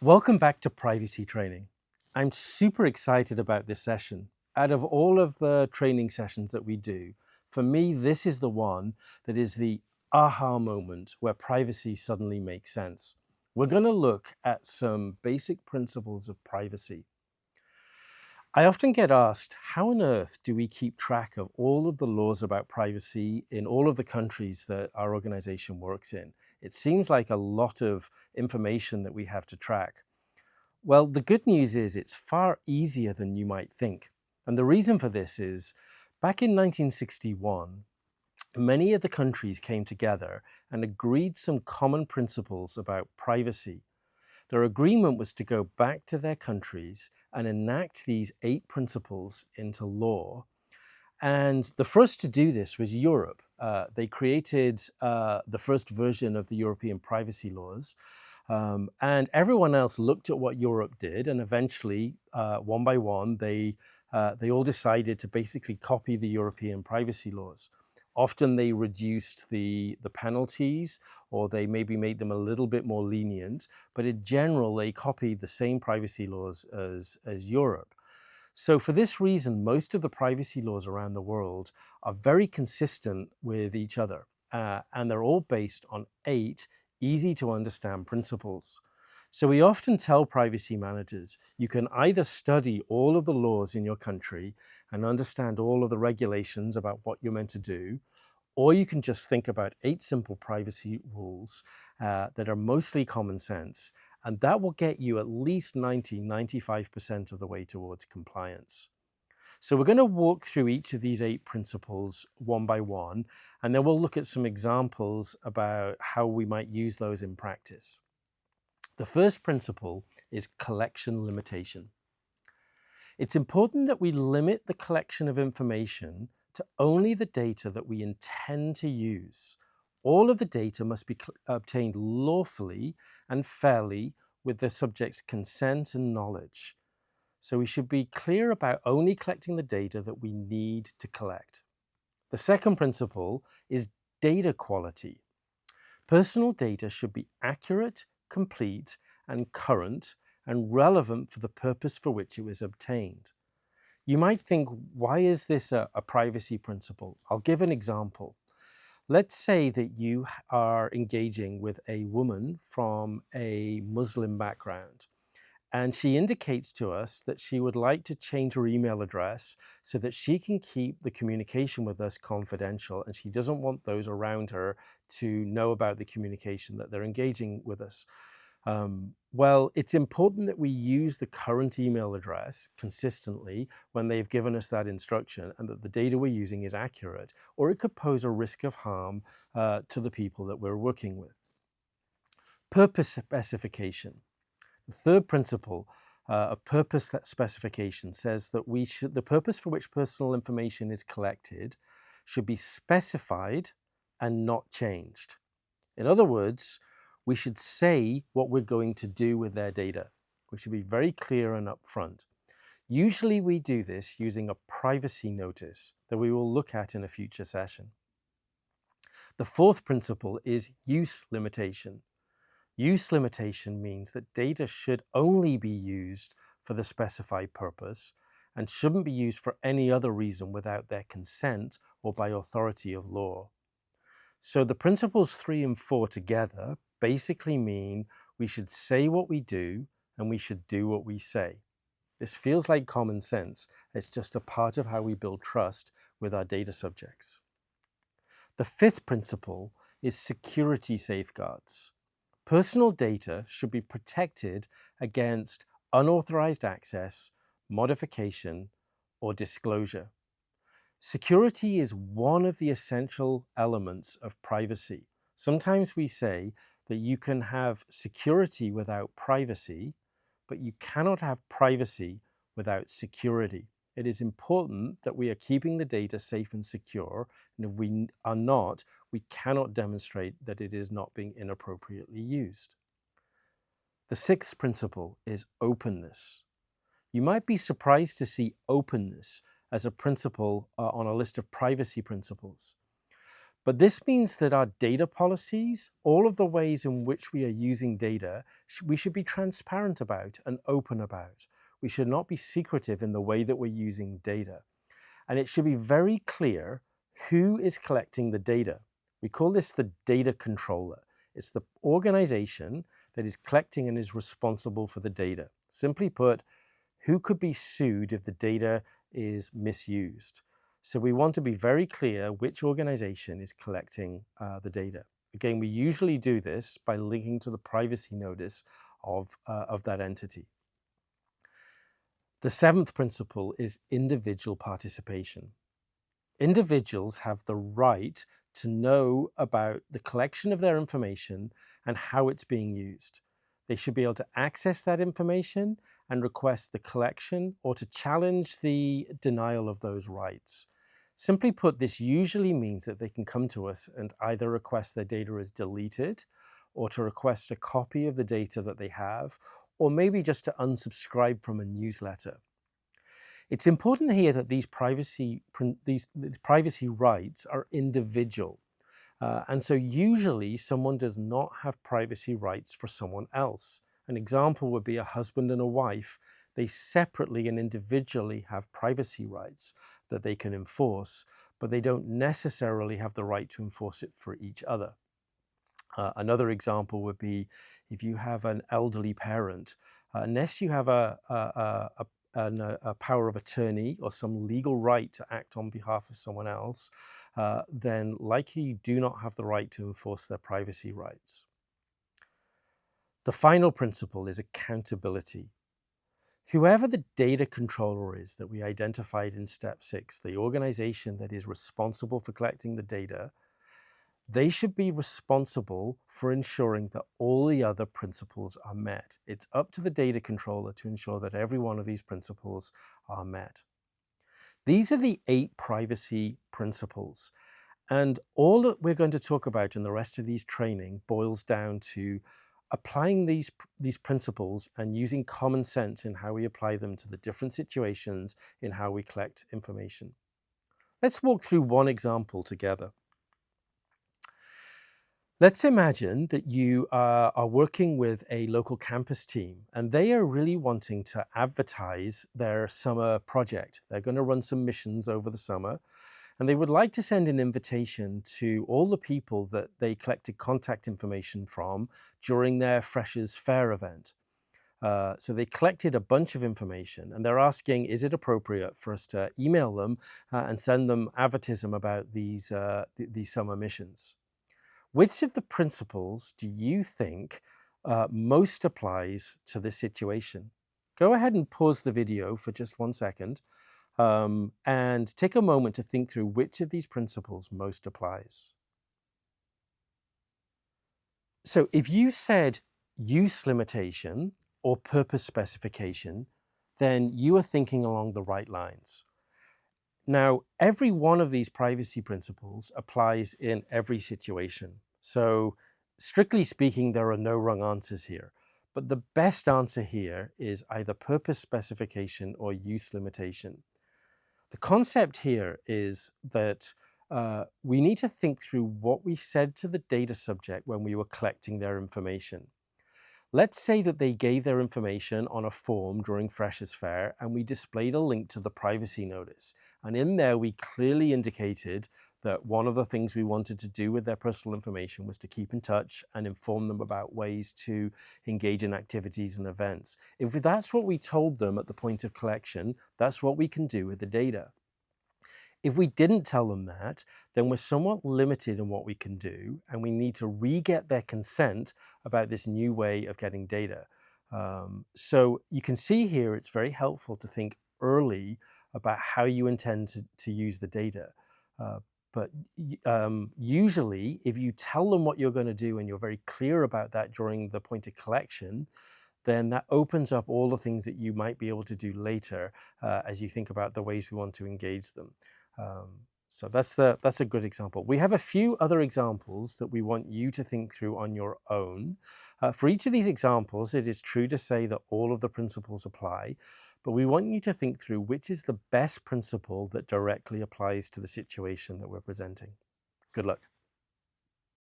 Welcome back to Privacy Training. I'm super excited about this session. Out of all of the training sessions that we do, for me, this is the one that is the aha moment where privacy suddenly makes sense. We're going to look at some basic principles of privacy. I often get asked, how on earth do we keep track of all of the laws about privacy in all of the countries that our organization works in? It seems like a lot of information that we have to track. Well, the good news is it's far easier than you might think. And the reason for this is back in 1961, many of the countries came together and agreed some common principles about privacy. Their agreement was to go back to their countries and enact these 8 principles into law. And the first to do this was Europe. They created the first version of the European privacy laws. And everyone else looked at what Europe did, and eventually, one by one, they all decided to basically copy the European privacy laws. Often they reduced the penalties, or they maybe made them a little bit more lenient, but in general, they copied the same privacy laws as Europe. So for this reason, most of the privacy laws around the world are very consistent with each other, and they're all based on 8 easy to understand principles. So we often tell privacy managers, you can either study all of the laws in your country and understand all of the regulations about what you're meant to do, or you can just think about 8 simple privacy rules that are mostly common sense, and that will get you at least 95% of the way towards compliance. So we're going to walk through each of these 8 principles one by one, and then we'll look at some examples about how we might use those in practice. The first principle is collection limitation. It's important that we limit the collection of information to only the data that we intend to use. All of the data must be obtained lawfully and fairly with the subject's consent and knowledge. So we should be clear about only collecting the data that we need to collect. The second principle is data quality. Personal data should be accurate, complete, and current, and relevant for the purpose for which it was obtained. You might think, why is this a privacy principle? I'll give an example. Let's say that you are engaging with a woman from a Muslim background, and she indicates to us that she would like to change her email address so that she can keep the communication with us confidential, and she doesn't want those around her to know about the communication that they're engaging with us. Well, it's important that we use the current email address consistently when they've given us that instruction, and that the data we're using is accurate, or it could pose a risk of harm to the people that we're working with. Purpose specification. The third principle of purpose specification says that the purpose for which personal information is collected should be specified and not changed. In other words, we should say what we're going to do with their data. We should be very clear and upfront. Usually we do this using a privacy notice that we will look at in a future session. The fourth principle is use limitation. Use limitation means that data should only be used for the specified purpose and shouldn't be used for any other reason without their consent or by authority of law. So the principles 3 and 4 together basically mean we should say what we do and we should do what we say. This feels like common sense. It's just a part of how we build trust with our data subjects. The fifth principle is security safeguards. Personal data should be protected against unauthorized access, modification, or disclosure. Security is one of the essential elements of privacy. Sometimes we say that you can have security without privacy, but you cannot have privacy without security. It is important that we are keeping the data safe and secure, and if we are not, we cannot demonstrate that it is not being inappropriately used. The sixth principle is openness. You might be surprised to see openness as a principle on a list of privacy principles. But this means that our data policies, all of the ways in which we are using data, we should be transparent about and open about. We should not be secretive in the way that we're using data. And it should be very clear who is collecting the data. We call this the data controller. It's the organization that is collecting and is responsible for the data. Simply put, who could be sued if the data is misused? So we want to be very clear which organization is collecting the data. Again, we usually do this by linking to the privacy notice of that entity. The seventh principle is individual participation. Individuals have the right to know about the collection of their information and how it's being used. They should be able to access that information and request the collection or to challenge the denial of those rights. Simply put, this usually means that they can come to us and either request their data is deleted or to request a copy of the data that they have, or maybe just to unsubscribe from a newsletter. It's important here that these privacy rights are individual. And so usually someone does not have privacy rights for someone else. An example would be a husband and a wife. They separately and individually have privacy rights that they can enforce, but they don't necessarily have the right to enforce it for each other. Another example would be if you have an elderly parent, unless you have a power of attorney or some legal right to act on behalf of someone else, then likely you do not have the right to enforce their privacy rights. The final principle is accountability. Whoever the data controller is that we identified in step 6, the organization that is responsible for collecting the data, they should be responsible for ensuring that all the other principles are met. It's up to the data controller to ensure that every one of these principles are met. These are the 8 privacy principles. And all that we're going to talk about in the rest of these training boils down to applying these principles and using common sense in how we apply them to the different situations in how we collect information. Let's walk through one example together. Let's imagine that you are working with a local campus team and they are really wanting to advertise their summer project. They're going to run some missions over the summer and they would like to send an invitation to all the people that they collected contact information from during their Freshers Fair event. So they collected a bunch of information and they're asking, is it appropriate for us to email them and send them advertising about these summer missions? Which of the principles do you think most applies to this situation? Go ahead and pause the video for just 1 second and take a moment to think through which of these principles most applies. So if you said use limitation or purpose specification, then you are thinking along the right lines. Now, every one of these privacy principles applies in every situation. So strictly speaking, there are no wrong answers here. But the best answer here is either purpose specification or use limitation. The concept here is that we need to think through what we said to the data subject when we were collecting their information. Let's say that they gave their information on a form during Freshers Fair and we displayed a link to the privacy notice. And in there, we clearly indicated that one of the things we wanted to do with their personal information was to keep in touch and inform them about ways to engage in activities and events. If that's what we told them at the point of collection, that's what we can do with the data. If we didn't tell them that, then we're somewhat limited in what we can do, and we need to re-get their consent about this new way of getting data. So you can see here, it's very helpful to think early about how you intend to use the data. But usually, if you tell them what you're going to do and you're very clear about that during the point of collection, then that opens up all the things that you might be able to do later as you think about the ways we want to engage them. So that's a good example. We have a few other examples that we want you to think through on your own. For each of these examples, it is true to say that all of the principles apply, but we want you to think through which is the best principle that directly applies to the situation that we're presenting. Good luck.